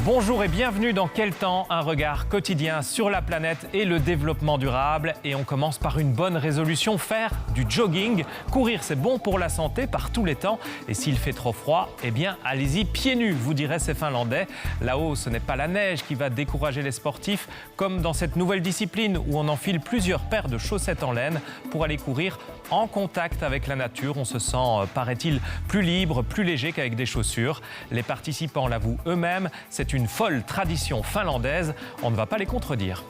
Bonjour et bienvenue dans Quel temps, un regard quotidien sur la planète et le développement durable. Et on commence par une bonne résolution, faire du jogging. Courir, c'est bon pour la santé par tous les temps. Et s'il fait trop froid, eh bien, allez-y pieds nus, vous direz ces Finlandais. Là-haut, ce n'est pas la neige qui va décourager les sportifs, comme dans cette nouvelle discipline où on enfile plusieurs paires de chaussettes en laine pour aller courir en contact avec la nature. On se sent, paraît-il, plus libre, plus léger qu'avec des chaussures. Les participants l'avouent eux-mêmes, c'est une folle tradition finlandaise. On ne va pas les contredire.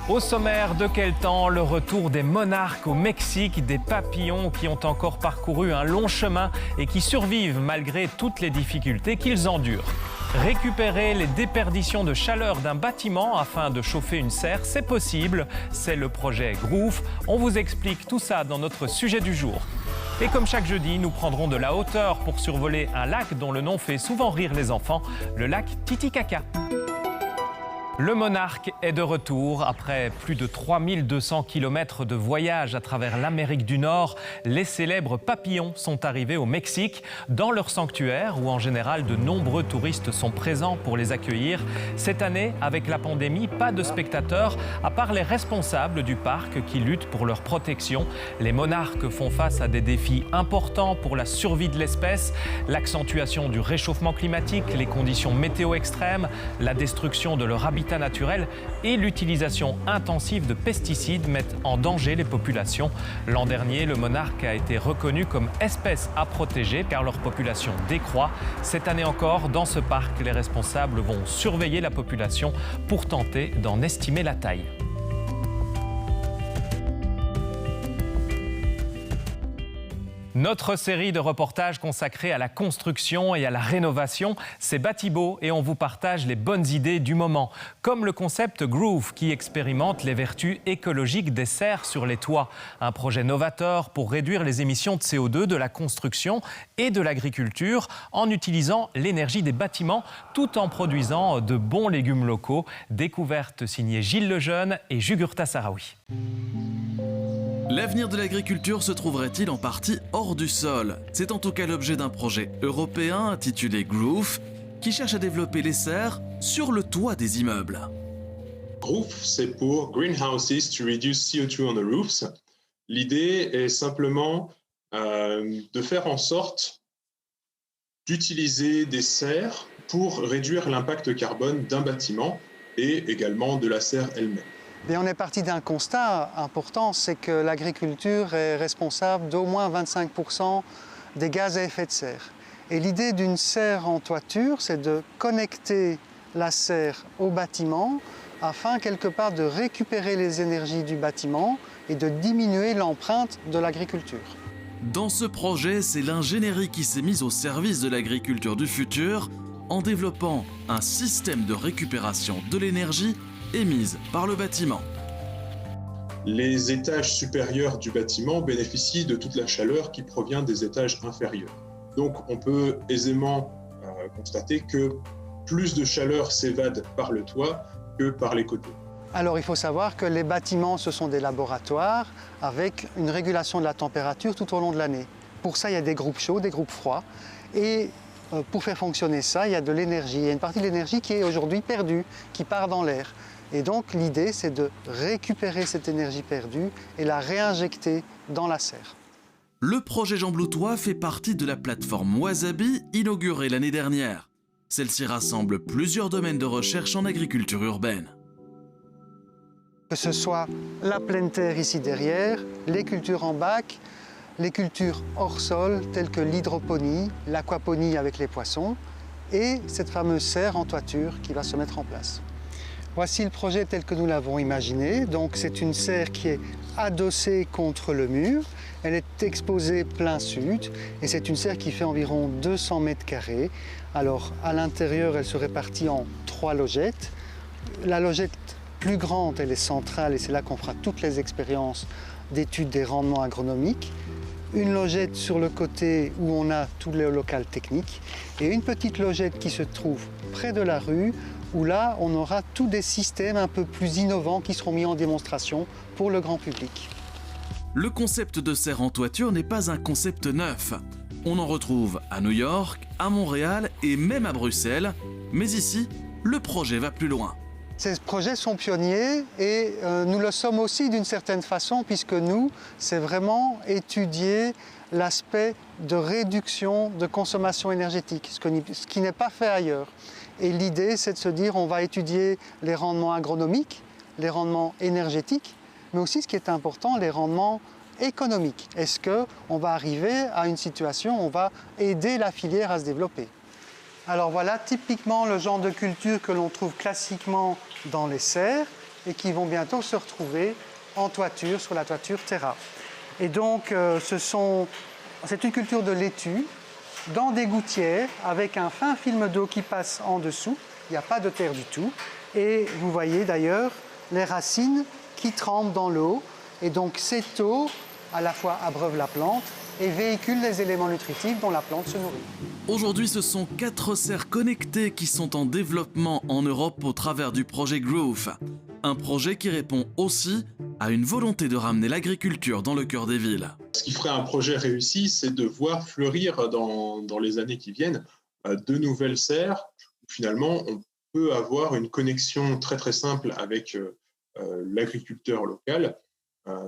Au sommaire de Quel temps, le retour des monarques au Mexique, des papillons qui ont encore parcouru un long chemin et qui survivent malgré toutes les difficultés qu'ils endurent. Récupérer les déperditions de chaleur d'un bâtiment afin de chauffer une serre, c'est possible. C'est le projet Groove. On vous explique tout ça dans notre sujet du jour. Et comme chaque jeudi, nous prendrons de la hauteur pour survoler un lac dont le nom fait souvent rire les enfants, le lac Titicaca. Le monarque est de retour. Après plus de 3200 km de voyage à travers l'Amérique du Nord, les célèbres papillons sont arrivés au Mexique, dans leur sanctuaire où en général de nombreux touristes sont présents pour les accueillir. Cette année, avec la pandémie, pas de spectateurs, à part les responsables du parc qui luttent pour leur protection. Les monarques font face à des défis importants pour la survie de l'espèce, l'accentuation du réchauffement climatique, les conditions météo extrêmes, la destruction de leur habitat naturel et l'utilisation intensive de pesticides mettent en danger les populations. L'an dernier, le monarque a été reconnu comme espèce à protéger car leur population décroît. Cette année encore, dans ce parc, les responsables vont surveiller la population pour tenter d'en estimer la taille. Notre série de reportages consacrée à la construction et à la rénovation, c'est Batibo et on vous partage les bonnes idées du moment, comme le concept Groove qui expérimente les vertus écologiques des serres sur les toits. Un projet novateur pour réduire les émissions de CO2 de la construction et de l'agriculture en utilisant l'énergie des bâtiments tout en produisant de bons légumes locaux. Découverte signée Gilles Lejeune et Jugurtha Sahraoui. L'avenir de l'agriculture se trouverait-il en partie hors du sol? C'est en tout cas l'objet d'un projet européen intitulé Groove, qui cherche à développer les serres sur le toit des immeubles. Groove, c'est pour Greenhouses to Reduce CO2 on the Roofs. L'idée est simplement de faire en sorte d'utiliser des serres pour réduire l'impact carbone d'un bâtiment et également de la serre elle-même. Et on est parti d'un constat important, c'est que l'agriculture est responsable d'au moins 25% des gaz à effet de serre. Et l'idée d'une serre en toiture, c'est de connecter la serre au bâtiment afin quelque part de récupérer les énergies du bâtiment et de diminuer l'empreinte de l'agriculture. Dans ce projet, c'est l'ingénierie qui s'est mise au service de l'agriculture du futur en développant un système de récupération de l'énergie émise par le bâtiment. Les étages supérieurs du bâtiment bénéficient de toute la chaleur qui provient des étages inférieurs. Donc on peut aisément constater que plus de chaleur s'évade par le toit que par les côtés. Alors il faut savoir que les bâtiments, ce sont des laboratoires avec une régulation de la température tout au long de l'année. Pour ça, il y a des groupes chauds, des groupes froids. Et pour faire fonctionner ça, il y a de l'énergie. Il y a une partie de l'énergie qui est aujourd'hui perdue, qui part dans l'air. Et donc l'idée, c'est de récupérer cette énergie perdue et la réinjecter dans la serre. Le projet Jean Bloutois fait partie de la plateforme Wasabi, inaugurée l'année dernière. Celle-ci rassemble plusieurs domaines de recherche en agriculture urbaine. Que ce soit la pleine terre ici derrière, les cultures en bac, les cultures hors sol telles que l'hydroponie, l'aquaponie avec les poissons et cette fameuse serre en toiture qui va se mettre en place. Voici le projet tel que nous l'avons imaginé. Donc c'est une serre qui est adossée contre le mur. Elle est exposée plein sud et c'est une serre qui fait environ 200 mètres carrés. Alors à l'intérieur, elle se répartit en 3 logettes. La logette plus grande, elle est centrale et c'est là qu'on fera toutes les expériences d'études des rendements agronomiques. Une logette sur le côté où on a tout le local technique et une petite logette qui se trouve près de la rue où là, on aura tous des systèmes un peu plus innovants qui seront mis en démonstration pour le grand public. Le concept de serre en toiture n'est pas un concept neuf. On en retrouve à New York, à Montréal et même à Bruxelles. Mais ici, le projet va plus loin. Ces projets sont pionniers et nous le sommes aussi d'une certaine façon, puisque nous, c'est vraiment étudier l'aspect de réduction de consommation énergétique, ce qui n'est pas fait ailleurs. Et l'idée, c'est de se dire, on va étudier les rendements agronomiques, les rendements énergétiques, mais aussi ce qui est important, les rendements économiques. Est-ce qu'on va arriver à une situation où on va aider la filière à se développer? Alors voilà typiquement le genre de culture que l'on trouve classiquement dans les serres et qui vont bientôt se retrouver en toiture, sur la toiture Terra. Et donc c'est une culture de laitue dans des gouttières avec un fin film d'eau qui passe en dessous. Il n'y a pas de terre du tout. Et vous voyez d'ailleurs les racines qui trempent dans l'eau. Et donc cette eau à la fois abreuve la plante et véhicule les éléments nutritifs dont la plante se nourrit. Aujourd'hui, ce sont 4 serres connectées qui sont en développement en Europe au travers du projet Growth. Un projet qui répond aussi à une volonté de ramener l'agriculture dans le cœur des villes. Ce qui ferait un projet réussi, c'est de voir fleurir dans les années qui viennent de nouvelles serres. Finalement, on peut avoir une connexion très très simple avec l'agriculteur local,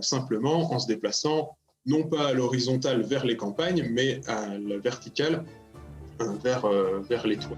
simplement en se déplaçant non pas à l'horizontale vers les campagnes, mais à la verticale vers les toits.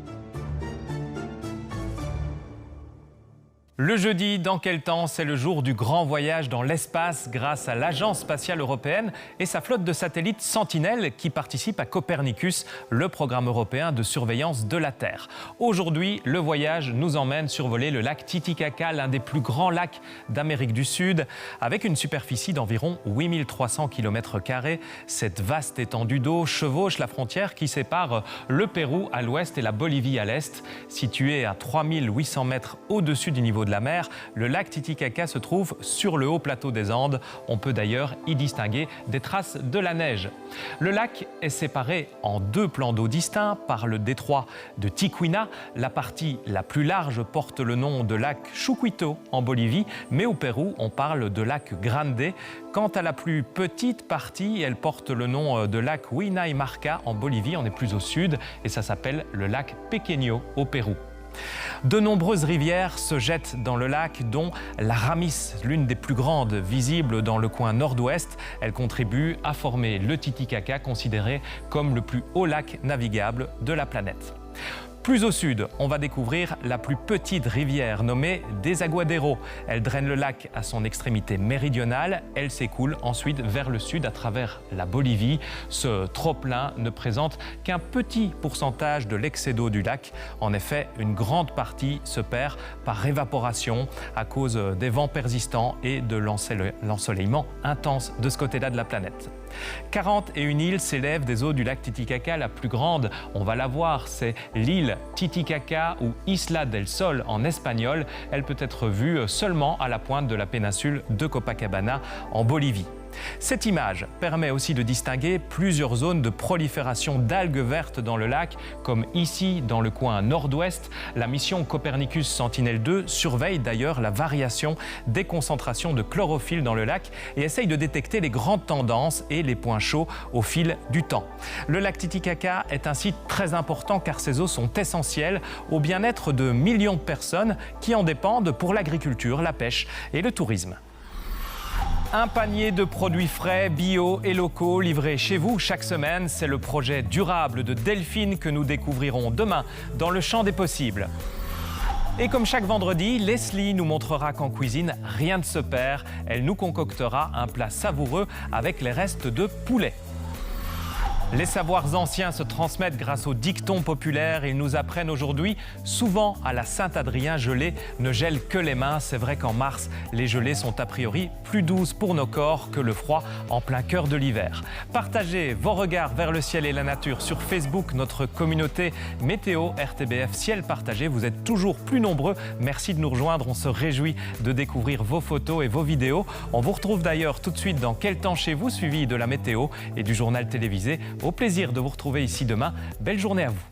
Le jeudi, dans quel temps? C'est le jour du grand voyage dans l'espace grâce à l'Agence spatiale européenne et sa flotte de satellites Sentinelle qui participe à Copernicus, le programme européen de surveillance de la Terre. Aujourd'hui, le voyage nous emmène survoler le lac Titicaca, l'un des plus grands lacs d'Amérique du Sud. Avec une superficie d'environ 8300 km², cette vaste étendue d'eau chevauche la frontière qui sépare le Pérou à l'ouest et la Bolivie à l'est. Situé à 3800 mètres au-dessus du niveau de la mer, le lac Titicaca se trouve sur le haut plateau des Andes. On peut d'ailleurs y distinguer des traces de la neige. Le lac est séparé en 2 plans d'eau distincts par le détroit de Ticuina. La partie la plus large porte le nom de lac Chucuito en Bolivie, mais au Pérou, on parle de lac Grande. Quant à la plus petite partie, elle porte le nom de lac Huayna y Marca en Bolivie, on est plus au sud, et ça s'appelle le lac Pequeño au Pérou. De nombreuses rivières se jettent dans le lac, dont la Ramis, l'une des plus grandes visibles dans le coin nord-ouest. Elle contribue à former le Titicaca, considéré comme le plus haut lac navigable de la planète. Plus au sud, on va découvrir la plus petite rivière nommée Desaguadero. Elle draine le lac à son extrémité méridionale. Elle s'écoule ensuite vers le sud à travers la Bolivie. Ce trop-plein ne présente qu'un petit pourcentage de l'excès d'eau du lac. En effet, une grande partie se perd par évaporation à cause des vents persistants et de l'ensoleillement intense de ce côté-là de la planète. 41 îles s'élèvent des eaux du lac Titicaca. La plus grande, on va la voir, c'est l'île Titicaca ou Isla del Sol en espagnol. Elle peut être vue seulement à la pointe de la péninsule de Copacabana en Bolivie. Cette image permet aussi de distinguer plusieurs zones de prolifération d'algues vertes dans le lac, comme ici dans le coin nord-ouest. La mission Copernicus Sentinelle-2 surveille d'ailleurs la variation des concentrations de chlorophylle dans le lac et essaye de détecter les grandes tendances et les points chauds au fil du temps. Le lac Titicaca est un site très important car ses eaux sont essentielles au bien-être de millions de personnes qui en dépendent pour l'agriculture, la pêche et le tourisme. Un panier de produits frais, bio et locaux livrés chez vous chaque semaine. C'est le projet durable de Delphine que nous découvrirons demain dans le champ des possibles. Et comme chaque vendredi, Leslie nous montrera qu'en cuisine, rien ne se perd. Elle nous concoctera un plat savoureux avec les restes de poulet. Les savoirs anciens se transmettent grâce aux dictons populaires. Ils nous apprennent aujourd'hui, souvent à la Saint-Adrien, gelée ne gèle que les mains. C'est vrai qu'en mars, les gelées sont a priori plus douces pour nos corps que le froid en plein cœur de l'hiver. Partagez vos regards vers le ciel et la nature sur Facebook, notre communauté Météo RTBF Ciel Partagé. Vous êtes toujours plus nombreux. Merci de nous rejoindre. On se réjouit de découvrir vos photos et vos vidéos. On vous retrouve d'ailleurs tout de suite dans Quel temps chez vous, suivi de la météo et du journal télévisé. Au plaisir de vous retrouver ici demain. Belle journée à vous.